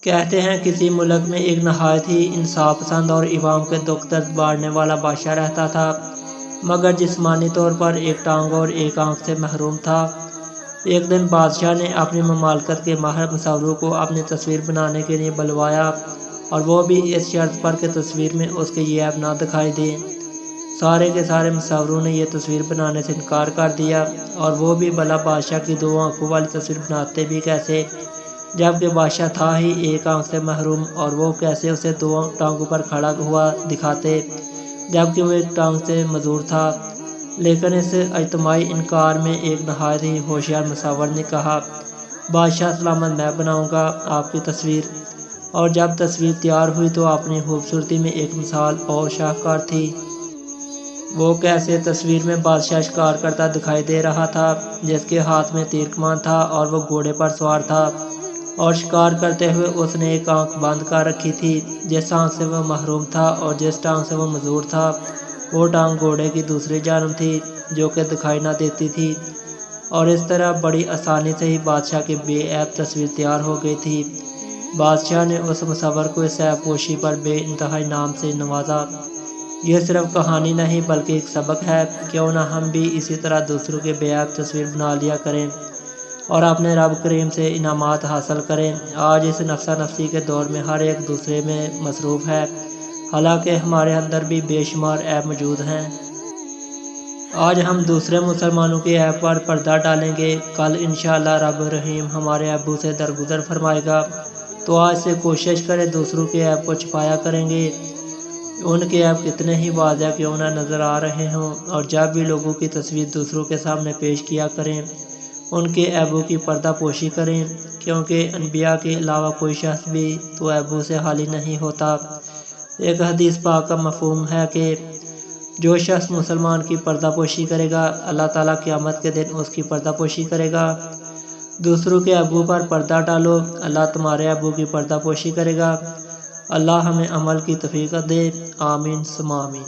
کہتے ہیں کسی ملک میں ایک نہایت ہی انصاف پسند اور عوام کے دکھ درد بانٹنے والا بادشاہ رہتا تھا، مگر جسمانی طور پر ایک ٹانگ اور ایک آنکھ سے محروم تھا۔ ایک دن بادشاہ نے اپنی مملکت کے ماہر مصوروں کو اپنی تصویر بنانے کے لیے بلوایا، اور وہ بھی اس شرط پر کہ تصویر میں اس کے یہ عیب نہ دکھائی دیں۔ سارے کے سارے مصوروں نے یہ تصویر بنانے سے انکار کر دیا، اور وہ بھی بھلا بادشاہ کی دو آنکھوں والی تصویر بناتے بھی کیسے، جبکہ بادشاہ تھا ہی ایک آنکھ سے محروم، اور وہ کیسے اسے دو ٹانگوں پر کھڑا ہوا دکھاتے جبکہ وہ ایک ٹانگ سے معذور تھا۔ لیکن اس اجتماعی انکار میں ایک نہایت ہی ہوشیار مصور نے کہا، بادشاہ سلامت، میں بناؤں گا آپ کی تصویر۔ اور جب تصویر تیار ہوئی تو اپنی خوبصورتی میں ایک مثال اور شاہکار تھی۔ وہ کیسے تصویر میں بادشاہ شکار کرتا دکھائی دے رہا تھا، جس کے ہاتھ میں تیر کمان تھا اور وہ گھوڑے پر سوار تھا، اور شکار کرتے ہوئے اس نے ایک آنکھ بند کر رکھی تھی۔ جس آنکھ سے وہ محروم تھا اور جس ٹانگ سے وہ معذور تھا، وہ ٹانگ گھوڑے کی دوسری جانب تھی جو کہ دکھائی نہ دیتی تھی، اور اس طرح بڑی آسانی سے ہی بادشاہ کی بے عیب تصویر تیار ہو گئی تھی۔ بادشاہ نے اس مصور کو اس عیب پوشی پر بے انتہا انعام سے نوازا۔ یہ صرف کہانی نہیں بلکہ ایک سبق ہے، کیوں نہ ہم بھی اسی طرح دوسروں کے بے عیب تصویر بنا لیا کریں اور اپنے رب کریم سے انعامات حاصل کریں۔ آج اس نفسا نفسی کے دور میں ہر ایک دوسرے میں مصروف ہے، حالانکہ ہمارے اندر بھی بے شمار عیب موجود ہیں۔ آج ہم دوسرے مسلمانوں کے عیب پر پردہ ڈالیں گے، کل انشاءاللہ رب رحیم ہمارے عیبوں سے درگزر فرمائے گا۔ تو آج سے کوشش کریں دوسروں کے عیب کو چھپایا کریں گے، ان کے عیب کتنے ہی واضح کیوں نہ نظر آ رہے ہوں، اور جب بھی لوگوں کی تصویر دوسروں کے سامنے پیش کیا کریں ان کے عیبوں کی پردہ پوشی کریں، کیونکہ انبیاء کے علاوہ کوئی شخص بھی تو عیبوں سے خالی نہیں ہوتا۔ ایک حدیث پاک کا مفہوم ہے کہ جو شخص مسلمان کی پردہ پوشی کرے گا، اللہ تعالیٰ قیامت کے دن اس کی پردہ پوشی کرے گا۔ دوسروں کے عیبوں پر پردہ ڈالو، اللہ تمہارے عیبوں کی پردہ پوشی کرے گا۔ اللہ ہمیں عمل کی توفیق دے، آمین ثم آمین۔